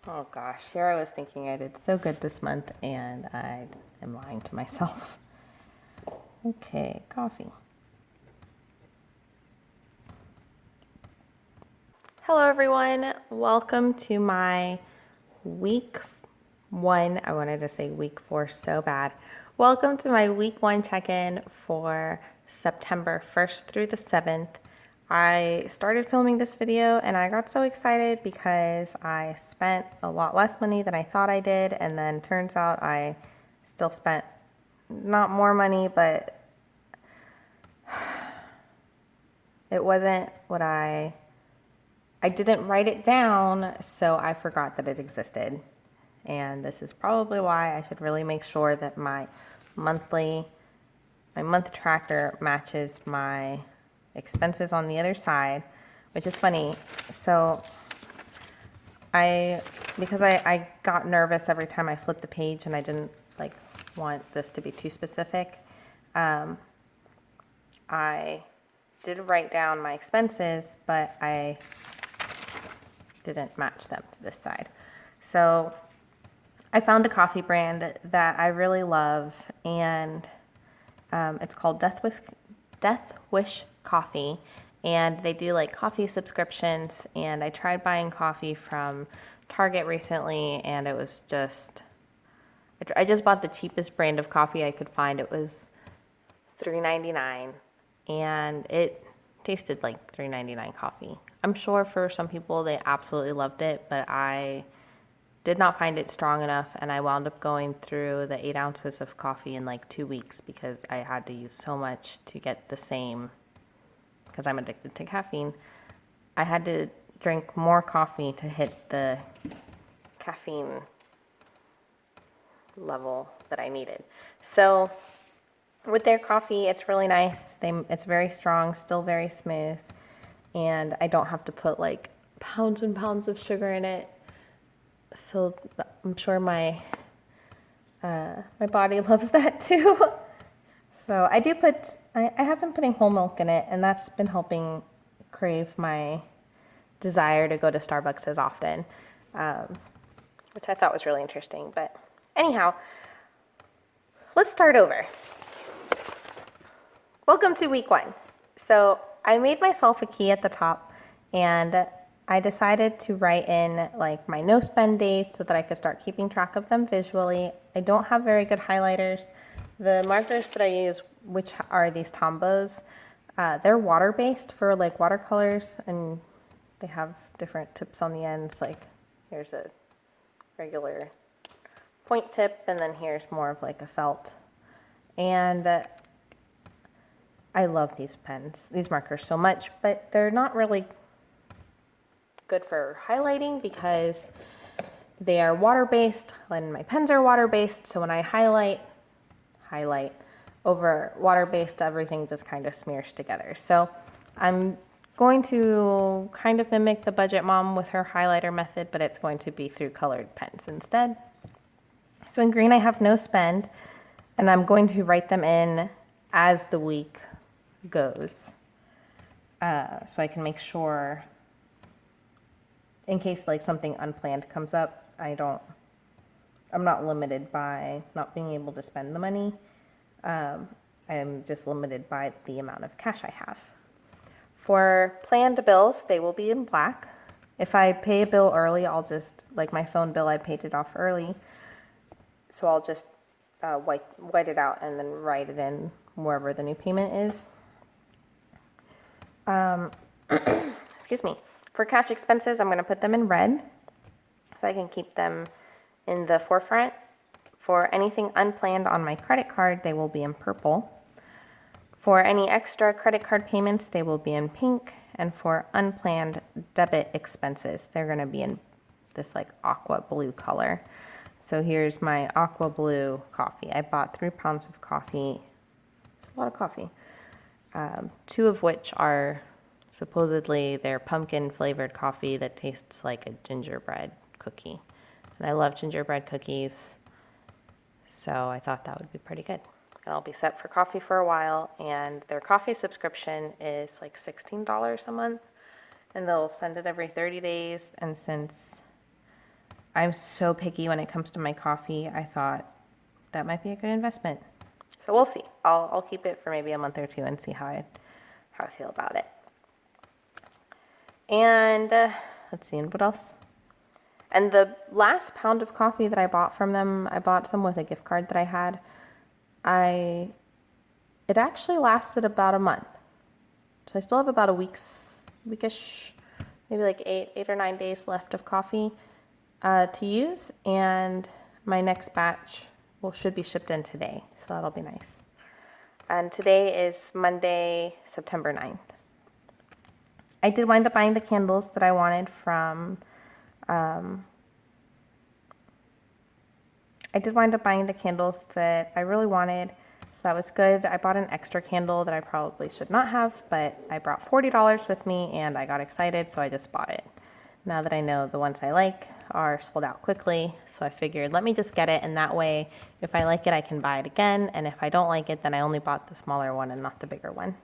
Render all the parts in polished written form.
Oh gosh, here I was thinking I did so good this month and I am lying to myself. Okay, coffee. Hello everyone, welcome to my week one. I wanted to say week four so bad. Welcome to my week one check-in for September 1st through the 7th. I started filming this video and I got so excited because I spent a lot less money than I thought I did, and then turns out I still spent not more money, but it wasn't what I didn't write it down, so I forgot that it existed. And this is probably why I should really make sure that my month tracker matches my expenses on the other side, which is funny. So because I got nervous every time I flipped the page and I didn't want this to be too specific, I did write down my expenses, but I didn't match them to this side. So I found a coffee brand that I really love, and it's called Death Wish Coffee, and they do like coffee subscriptions. And I tried buying coffee from Target recently, and it was I just bought the cheapest brand of coffee I could find. It was $3.99, and it tasted like $3.99 coffee. I'm sure for some people they absolutely loved it, but I did not find it strong enough, and I wound up going through the 8 ounces of coffee in like 2 weeks because I had to use so much to get the same, because I'm addicted to caffeine. I had to drink more coffee to hit the caffeine level that I needed. So with their coffee, it's really nice. It's very strong, still very smooth, and I don't have to put like pounds and pounds of sugar in it. So I'm sure my body loves that too. So I have been putting whole milk in it, and that's been helping crave my desire to go to Starbucks as often, which I thought was really interesting. But anyhow, let's start over. Welcome to week one. So I made myself a key at the top, and I decided to write in like my no spend days so that I could start keeping track of them visually. I don't have very good highlighters. The markers that I use, which are these Tombows, they're water-based for like watercolors, and they have different tips on the ends. Like here's a regular point tip, and then here's more of like a felt. And I love these markers so much, but they're not really good for highlighting because they are water-based, and my pens are water-based. So when I highlight over water-based, everything just kind of smears together. So I'm going to kind of mimic the Budget Mom with her highlighter method, but it's going to be through colored pens instead. So in green, I have no spend, and I'm going to write them in as the week goes, so I can make sure in case like something unplanned comes up, I'm not limited by not being able to spend the money. I'm just limited by the amount of cash I have. For planned bills, they will be in black. If I pay a bill early, I'll just, like my phone bill, I paid it off early, so I'll just white it out and then write it in wherever the new payment is. Excuse me. For cash expenses, I'm going to put them in red so I can keep them in the forefront. For anything unplanned on my credit card, they will be in purple. For any extra credit card payments, they will be in pink. And for unplanned debit expenses, they're going to be in this like aqua blue color. So here's my aqua blue coffee. I bought 3 pounds of coffee. It's a lot of coffee. 2 of which are supposedly their pumpkin flavored coffee that tastes like a gingerbread cookie. And I love gingerbread cookies, so I thought that would be pretty good. And I'll be set for coffee for a while, and their coffee subscription is like $16 a month, and they'll send it every 30 days. And since I'm so picky when it comes to my coffee. I thought that might be a good investment. So we'll see. I'll keep it for maybe a month or two and see how I feel about it. And let's see, and what else? And the last pound of coffee that I bought from them, I bought some with a gift card that I had. It actually lasted about a month. So I still have about a weekish, maybe like 8 or 9 days left of coffee to use. And my next batch should be shipped in today. So that'll be nice. And today is Monday, September 9th. I did wind up buying the candles that I wanted from, I did wind up buying the candles that I really wanted, so that was good. I bought an extra candle that I probably should not have, but I brought $40 with me and I got excited, so I just bought it. Now that I know the ones I like are sold out quickly, so I figured let me just get it, and that way if I like it I can buy it again, and if I don't like it then I only bought the smaller one and not the bigger one.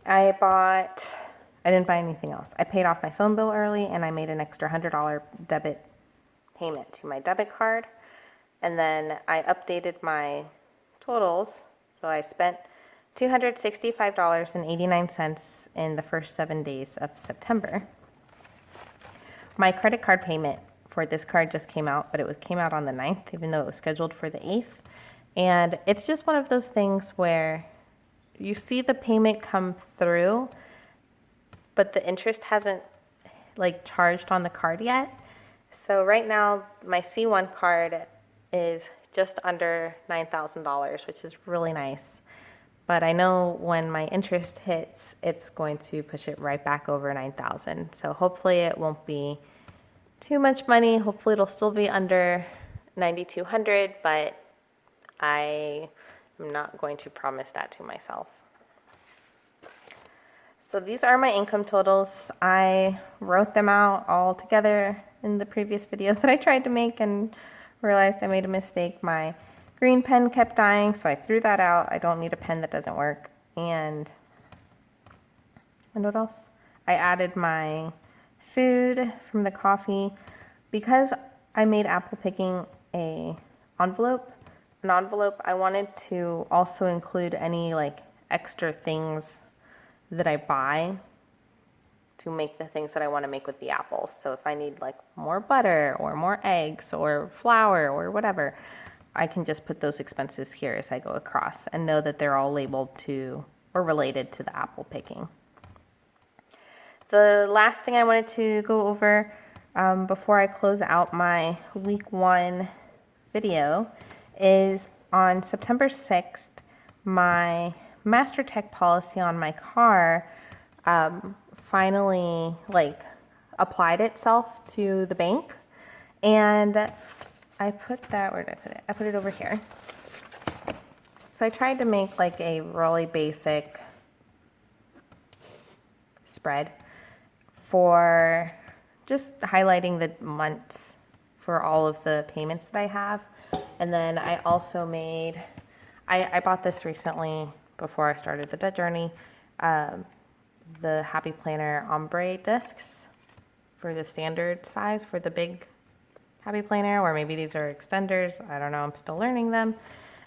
I didn't buy anything else. I paid off my phone bill early and I made an extra $100 debit payment to my debit card. And then I updated my totals. So I spent $265.89 in the first 7 days of September. My credit card payment for this card just came out, but it came out on the 9th, even though it was scheduled for the 8th. And it's just one of those things where you see the payment come through, but the interest hasn't like charged on the card yet. So right now my C1 card is just under $9,000, which is really nice. But I know when my interest hits, it's going to push it right back over 9,000. So hopefully it won't be too much money. Hopefully it'll still be under 9,200, but I'm not going to promise that to myself. So these are my income totals. I wrote them out all together in the previous video that I tried to make and realized I made a mistake. My green pen kept dying, so I threw that out. I don't need a pen that doesn't work. And what else? I added my food from the coffee. Because I made apple picking an envelope, I wanted to also include any like extra things that I buy to make the things that I want to make with the apples. So if I need like more butter or more eggs or flour or whatever, I can just put those expenses here as I go across and know that they're all labeled to or related to the apple picking. The last thing I wanted to go over before I close out my week 1 video is on September 6th, my MasterTech policy on my car finally like applied itself to the bank, and I put that, where did I put it? I put it over here. So I tried to make like a really basic spread for just highlighting the months for all of the payments that I have. And then I also made, I bought this recently before I started the debt journey, the Happy Planner ombre discs for the standard size for the big Happy Planner, or maybe these are extenders. I don't know, I'm still learning them.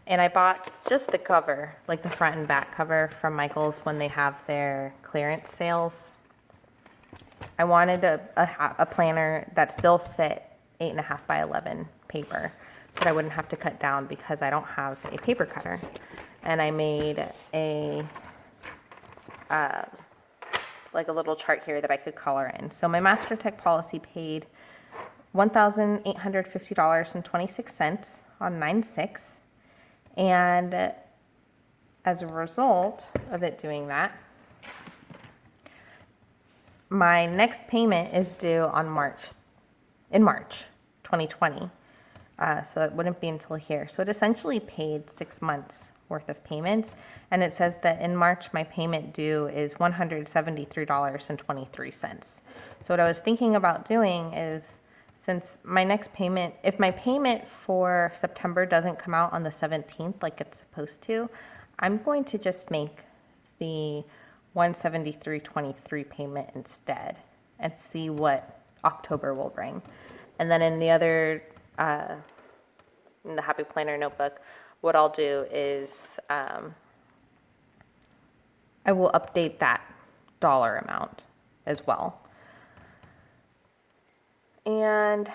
And I bought just the cover, like the front and back cover from Michaels when they have their clearance sales. I wanted a planner that still fit 8.5 by 11 paper, that I wouldn't have to cut down because I don't have a paper cutter. And I made a like a little chart here that I could color in. So my MasterTech policy paid $1,850.26 on 9/6, and as a result of it doing that, my next payment is due on in March 2020. So it wouldn't be until here. So it essentially paid 6 months worth of payments. And it says that in March, my payment due is $173.23. So what I was thinking about doing is, since my next payment, if my payment for September doesn't come out on the 17th like it's supposed to, I'm going to just make the $173.23 payment instead and see what October will bring. And then in the other, in the Happy Planner notebook, what I'll do is I will update that dollar amount as well. And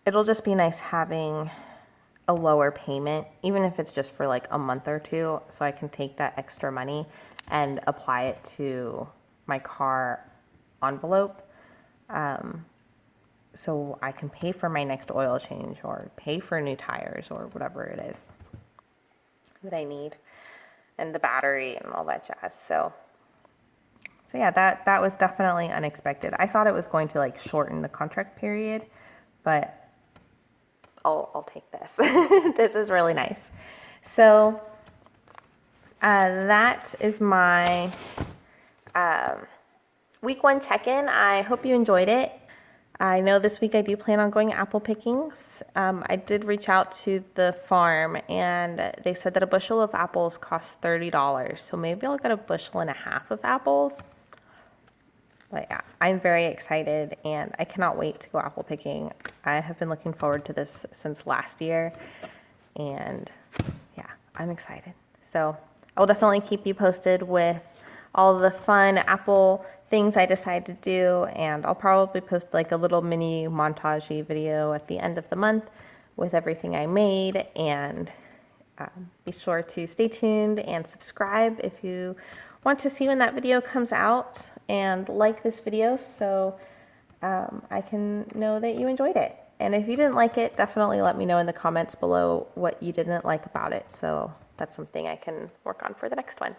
it'll just be nice having a lower payment, even if it's just for like a month or two, so I can take that extra money and apply it to my car envelope. So I can pay for my next oil change or pay for new tires or whatever it is that I need, and the battery and all that jazz. So yeah, that was definitely unexpected. I thought it was going to like shorten the contract period, but I'll take this. This is really nice. So that is my week 1 check-in. I hope you enjoyed it. I know this week I do plan on going apple pickings. I did reach out to the farm and they said that a bushel of apples costs $30. So maybe I'll get a bushel and a half of apples. But yeah, I'm very excited and I cannot wait to go apple picking. I have been looking forward to this since last year and yeah, I'm excited. So I will definitely keep you posted with all the fun apple things I decide to do, and I'll probably post like a little mini montage video at the end of the month with everything I made. And be sure to stay tuned and subscribe if you want to see when that video comes out, and like this video so I can know that you enjoyed it. And if you didn't like it, definitely let me know in the comments below what you didn't like about it, so that's something I can work on for the next one.